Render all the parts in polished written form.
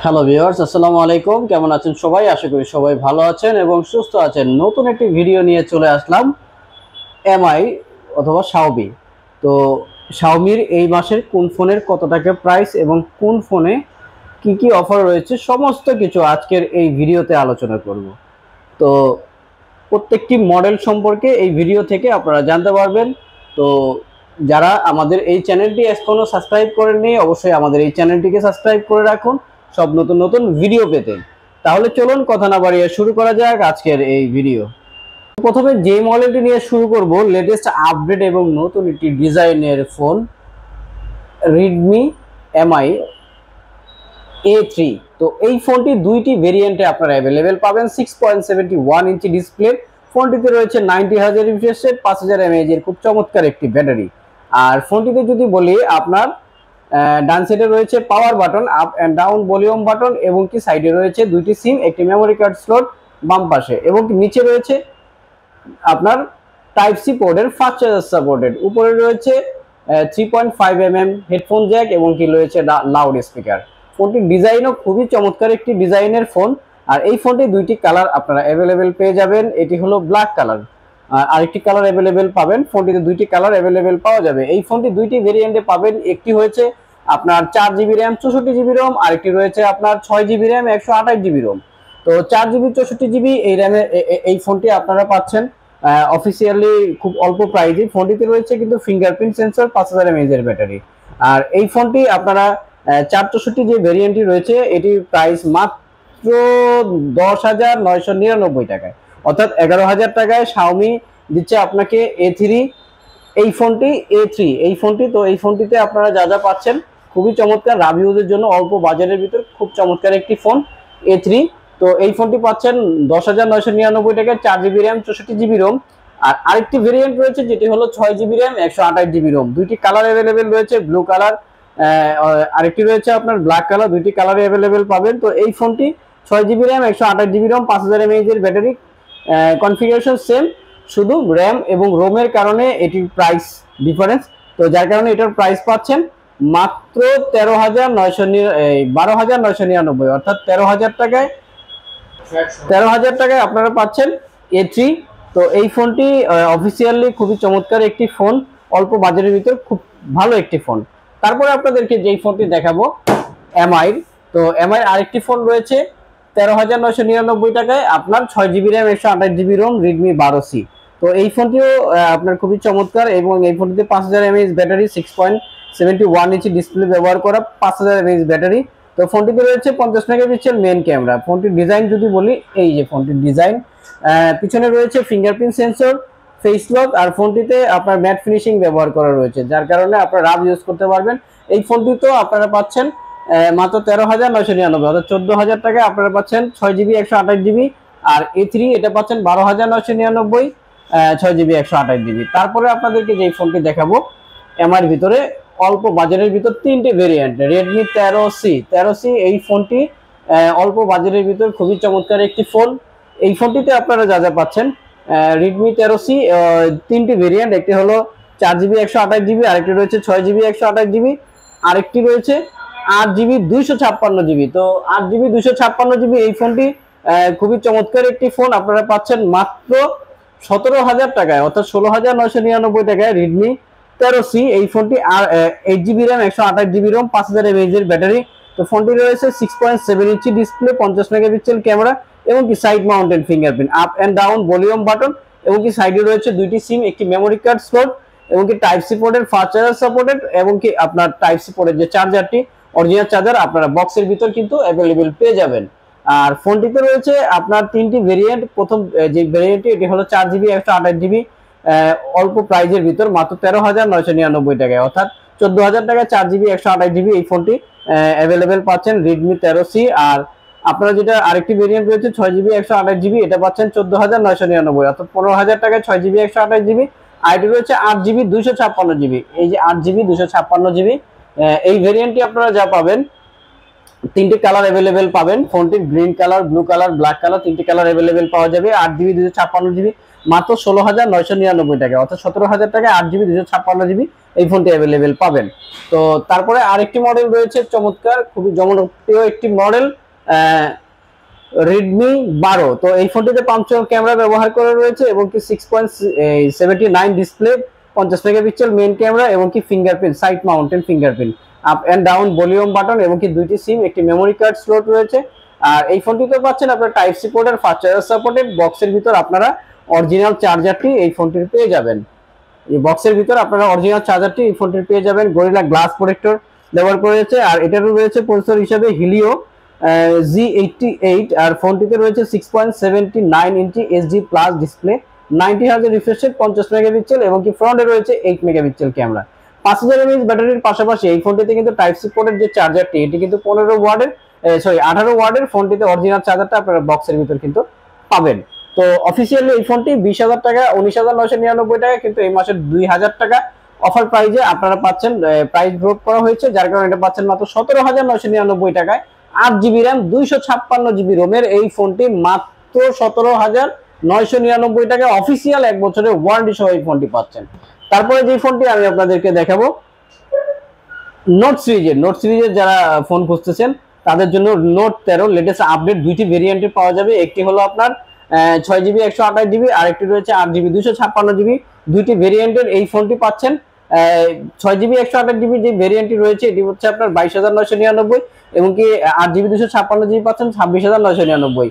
Hello viewers, আসসালামু আলাইকুম। কেমন আছেন সবাই? আশা করি সবাই ভালো আছেন এবং সুস্থ আছেন। নতুন একটি ভিডিও নিয়ে চলে আসলাম এমআই অথবা শাওমি। তো শাওমির এই মাসের কোন ফোনের কত টাকা প্রাইস এবং কোন ফোনে কি কি অফার রয়েছে সমস্ত কিছু আজকের এই ভিডিওতে আলোচনা করব। তো প্রত্যেকটি মডেল সম্পর্কে এই ভিডিও থেকে আপনারা জানতে পারবেন। তো যারা আমাদের এই চ্যানেলটি এখনো সাবস্ক্রাইব করেননি, অবশ্যই আমাদের এই চ্যানেলটিকে সাবস্ক্রাইব করে রাখুন সব নতুন নতুন ভিডিও পেতে। তাহলে চলুন কথা না বাড়িয়ে শুরু করা যাক আজকের এই ভিডিও। প্রথমে যে মডেলটি নিয়ে শুরু করব, লেটেস্ট আপডেট এবং নতুন একটি ডিজাইনের ফোন রেডমি এমআই A3। তো এই ফোনটি দুইটি ভেরিয়েন্টে আপনারা অ্যাভেলেবেল পাবেন। 6.71 ইঞ্চি ডিসপ্লে, ফোনটিতে রয়েছে 90Hz রিফ্রেশ রেট, 5000 mAh এর খুব চমৎকার একটি ব্যাটারি। আর ফোনটিতে যদি বলি, আপনার ডান সাইডে রয়েছে power button, up and down volume button, এবং কি সাইডে রয়েছে দুইটি সিম, একটি মেমোরি কার্ড স্লট বাম পাশে, এবং নিচে রয়েছে আপনার টাইপ সি পোর্টের ফাস্ট চার্জার সাপোর্টেড। উপরে রয়েছে 3.5 mm হেডফোন জ্যাক এবং কি রয়েছে লাউড স্পিকার। ফোনটির ডিজাইনও খুবই চমৎকার একটি ডিজাইনের ফোন। আর এই ফোনটি দুইটি কালার আপনারা অ্যাভেলেবেল পেয়ে যাবেন। এটি হলো ব্ল্যাক কালার, আরেকটি কালার অ্যাভেলেবেল পাবেন। ফোনটিতে দুইটি কালার অ্যাভেলেবেল পাওয়া যাবে। এই ফোনটি দুইটি ভেরিয়েন্টে পাবেন। একটি হয়েছে আপনার 4GB র্যাম 64GB রোম, আরেকটি রয়েছে আপনার 6GB র্যাম 128GB রোম। তো 4GB 64GB এই র্যামে এই ফোনটি আপনারা পাচ্ছেন অফিসিয়ালি খুব অল্প প্রাইজে। ফোনটিতে রয়েছে কিন্তু ফিঙ্গারপ্রিন্ট সেন্সর, 5000 mAh এর ব্যাটারি। আর এই ফোনটি আপনারা 464 যে ভেরিয়েন্টটি রয়েছে এটির প্রাইস মাত্র 10,999 টাকায়, অর্থাৎ 11,000 টাকায় শাওমি দিচ্ছে আপনাকে A3। এই ফোনটি A3 এই ফোনটি, তো এই ফোনটিতে আপনারা যা যা পাচ্ছেন খুবই চমৎকার, রাভিউজের জন্য অল্প বাজারের ভিতর খুব চমৎকার একটি ফোন A3। তো এই ফোনটি পাচ্ছেন 10,999 টাকায়, 4GB র্যাম 64GB রোম। আর আরেকটি ভেরিয়েন্ট রয়েছে যেটি হলো 6GB র্যাম 128GB রোম। দুইটি কালার অ্যাভেলেবেল রয়েছে, ব্লু কালার, আরেকটি রয়েছে আপনার ব্ল্যাক কালার। দুইটি কালার অ্যাভেলেবেল পাবেন। তো এই ফোনটি 6GB RAM 128GB ROM, 5000 mAh এর ব্যাটারি, কনফিগারেশন সেম, শুধু র্যাম এবং রোমের কারণে এটির প্রাইস ডিফারেন্স। তো যার কারণে এটার প্রাইস পাচ্ছেন মাত্র 12,999, অর্থাৎ 13,000 টাকায়, 13,000 টাকায় আপনারা পাচ্ছেন A3। তো এই ফোনটি অফিসিয়ালি খুবই চমৎকার একটি ফোন, অল্প বাজারের ভিতর খুব ভালো একটি ফোন। তারপরে আপনাদেরকে যেই ফোনটি দেখাবো এমআই, তো এমআই আরেকটি ফোন রয়েছে 13,999 টাকায়, আপনার 6GB RAM 128GB Rome, Redmi 12C। তো এই ফোনটিও আপনার খুবই চমৎকার, এবং এই ফোনটিতে 5000 mAh ব্যাটারি, 6.71 ইঞ্চি ডিসপ্লে ব্যবহার করা, 5000 mAh ব্যাটারি। তো ফোনটিতে রয়েছে 50 মেগাপিক্সেল মেন ক্যামেরা। ফোনটির ডিজাইন যদি বলি, এই যে ফোনটির ডিজাইন, পিছনে রয়েছে ফিঙ্গারপ্রিন্ট সেন্সর, ফেস লক, আর ফোনটিতে আপনার ম্যাট ফিনিশিং ব্যবহার করা রয়েছে, যার কারণে আপনারা রাফ ইউজ করতে পারবেন। এই ফোনটিতেও আপনারা পাচ্ছেন মাত্র 13,999, অর্থাৎ 14,000 টাকায় আপনারা পাচ্ছেন 6GB 128GB। আর A3 এটা পাচ্ছেন 12,999, 6GB 128GB। তারপরে আপনাদেরকে যে ফোনটি দেখাবো এমআইয়ের ভিতরে অল্প বাজারের ভিতর তিনটি ভেরিয়েন্ট, রেডমি 13C। এই ফোনটি অল্প বাজারের ভিতর খুবই চমৎকার একটি ফোন। এই ফোনটিতে আপনারা যা যা পাচ্ছেন রেডমি 13C তিনটি ভেরিয়েন্ট, একটি হলো 4GB 128GB, আরেকটি রয়েছে 6GB 128GB, আরেকটি রয়েছে 8GB 256GB। তো 8GB 256GB এই ফোনটি খুবই চমৎকার একটি ফোন, আপনারা পাচ্ছেন মাত্র 17,000 টাকায়, অর্থাৎ 16,999 টাকায় রেডমি 13C। এই ফোনটি আর 8GB RAM 128GB ROM, 5000 mAh এর ব্যাটারি। তো ফোনটি রয়েছে 6.7 ইঞ্চি ডিসপ্লে, 50 মেগাপিক্সেল ক্যামেরা, এবং কি side mounted fingerprint, up and down volume button, এবং কি সাইডে রয়েছে দুইটি সিম, একটি মেমোরি কার্ড স্লট, এবং কি টাইপ সি পোর্টের ফাস্ট চার্জার সাপোর্টেড, এবং কি আপনার টাইপ সি পোর্টের যে চার্জারটি অরিজিনাল চার্জার আপনারা বক্সের ভিতর কিন্তু অ্যাভেলেবেল পেয়ে যাবেন। আর ফোনটিতে রয়েছে আপনার তিনটি ভেরিয়েন্ট। প্রথম যে ভেরিয়েন্টটি এটি হলো 4GB 128GB, অল্প প্রাইজের ভিতর, মাত্র 13,999 টাকায়, অর্থাৎ 14,000 টাকায় 4GB 128GB এই ফোনটি অ্যাভেলেবেল পাচ্ছেন রেডমি 13C। আর আপনারা যেটা আরেকটি ভেরিয়েন্ট রয়েছে 6GB 128GB, এটা পাচ্ছেন 14,999, অর্থাৎ 15,000 টাকায় 6GB 128GB। আর এটি রয়েছে 8GB 256GB, এই যে 8GB 256GB এই ভেরিয়েন্টটি আপনারা যা পাবেন তিনটি কালার অ্যাভেলেবেল পাবেন ফোনটির, green colour, blue colour, black colour, তিনটি কালার অ্যাভেলেবেল পাওয়া যাবে। 8GB 256GB মাত্র 16,999 টাকা, অর্থাৎ 17,000 টাকায় 8GB 256GB এই ফোনটি অ্যাভেলেবেল পাবেন। তো তারপরে আরেকটি মডেল রয়েছে চমৎকার, খুবই জনপ্রিয় একটি মডেল, রেডমি 12। তো এই ফোনটিতে পাঁচজন ক্যামেরা ব্যবহার করা রয়েছে এবং কি 6.79 ডিসপ্লে, 50 মেগাপিক্সেল মেইন ক্যামেরা এবং কি fingerprint, side mounted fingerprint, up and down volume button এবং কি দুইটি সিম, একটি মেমোরি কার্ড স্লট রয়েছে। আর এই ফোনটিতে পাচ্ছেন আপনার টাইপ সি পোর্টের, ফাস্ট চার্জার সাপোর্টেড। বক্সের ভিতর আপনারা অরিজিনাল চার্জারটি এই ফোনটির পেয়ে যাবেন। এই বক্সের ভিতর আপনারা অরিজিনাল চার্জারটি এই ফোনটির পেয়ে যাবেন। গরিলা গ্লাস প্রোটেক্টর ব্যবহার করেছে। আর এটারও রয়েছে প্রসেসর হিসেবে হিলিও G88। আর ফোনটিতে রয়েছে 6.79 ইঞ্চি HD plus display, 90 hertz refresh rate, 50 megapixel এবং কি ফ্রন্টে রয়েছে 8 মেগাপিক্সেল ক্যামেরা। 5000 mAh ব্যাটারির পাশাপাশি এই ফোনটিতে কিন্তু টাইপ সি পোর্টের যে চার্জারটি, এটি কিন্তু 18 ওয়াটের। ফোনটিতে অরিজিনাল চার্জারটা আপনারা বক্সের ভিতর কিন্তু পাবেন। তো অফিসিয়ালি এই ফোনটি 20,000 টাকা, 19,999 টাকা, কিন্তু এই মাসের 2,000 টাকা অফার প্রাইজে আপনারা পাচ্ছেন। প্রাইস ড্রপ করা হয়েছে, যার কারণে এটা পাচ্ছেন মাত্র 17,999 টাকায়। 8GB র্যাম, 256GB রোমের এই ফোনটি মাত্র 17,999 টাকায় অফিসিয়াল 1 বছরের ওয়ারেন্টি সহ এই ফোনটি পাচ্ছেন। তারপরে যে ফোনটি আমি আপনাদেরকে দেখাবো, নোট সিরিজের যারা ফোন খুঁজতেছেন তাদের জন্য নোট 13 লেটেস্ট আপডেট দুইটি ভেরিয়েন্টে পাওয়া যাবে। একটি হলো আপনার 6GB 128GB, আর একটি রয়েছে 8GB 256GB। দুইটি ভেরিয়েন্টের এই ফোনটি পাচ্ছেন। 6GB 128GB যে ভেরিয়েন্টটি রয়েছে এটি হচ্ছে আপনার 22,999, এবং কি 8GB 256GB পাচ্ছেন 26,999,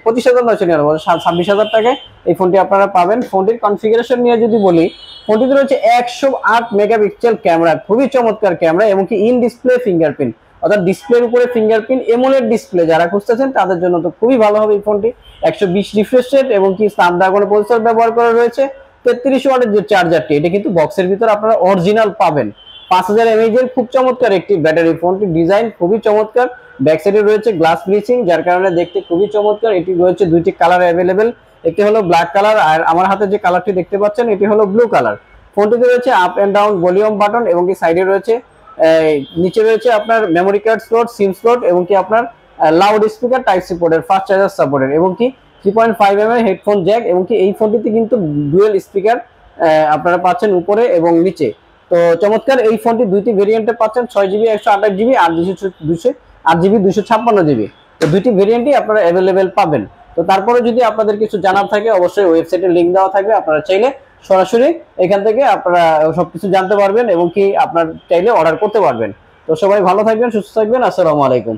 25,999, 26,000 টাকায় এই ফোনটি আপনারা পাবেন। ফোনটির কনফিগারেশন নিয়ে যদি বলি, ফোনটিতে রয়েছে 108 মেগাপিক্সেল ক্যামেরা, খুবই চমৎকার ক্যামেরা, এবং কি ইন ডিসপ্লে ফিঙ্গারপ্রিন্ট, অর্থাৎ ডিসপ্লের উপরে ফিঙ্গারপ্রিন্ট, এমোলেড ডিসপ্লে যারা খুঁজতেছেন তাদের জন্য তো খুবই ভালো হবে এই ফোনটি। 120 রিফ্রেশ রেট এবং কি স্ন্যাপড্রাগন প্রসেসর ব্যবহার করা রয়েছে। 33 ওয়াটের যে চার্জারটি, এটা কিন্তু বক্সের ভিতর আপনারা অরিজিনাল পাবেন। 5000 mAh এর খুব চমৎকার একটি ব্যাটারি। ফোনটির ডিজাইন খুবই চমৎকার, ব্যাক সাইডে রয়েছে গ্লাস ফিনিশিং, যার কারণে দেখতে খুবই চমৎকার। এটি রয়েছে দুইটি কালার অ্যাভেলেবেল, একটি হলো ব্ল্যাক কালার, আর আমার হাতে যে কালারটি দেখতে পাচ্ছেন এটি হলো ব্লু কালার। ফোনটিতে রয়েছে up and down volume button এবং কি সাইডে রয়েছে, নিচে রয়েছে আপনার memory card slot, SIM slot এবং কি আপনার লাউড স্পিকার, টাইপ সি পোর্টের, ফাস্ট চার্জার সাপোর্টের এবং কি 3.5mm হেডফোন জ্যাক, এবং কি এই ফোনটিতে কিন্তু ডুয়েল স্পিকার আপনারা পাচ্ছেন উপরে এবং নিচে। তো চমৎকার এই ফোনটি দুইটি ভেরিয়েন্টে পাচ্ছেন, 6GB 128GB, 8GB 256GB। তো দুইটি ভেরিয়েন্টই আপনারা অ্যাভেলেবেল পাবেন। তো তারপরে যদি আপনাদের কিছু জানার থাকে অবশ্যই ওয়েবসাইটের লিংক দেওয়া থাকবে, আপনারা চাইলে সরাসরি এখান থেকে আপনারা সবকিছু জানতে পারবেন এবং কি আপনার চাইলে অর্ডার করতে পারবেন। তো সবাই ভালো থাকবেন, সুস্থ থাকবেন, আসসালামু আলাইকুম।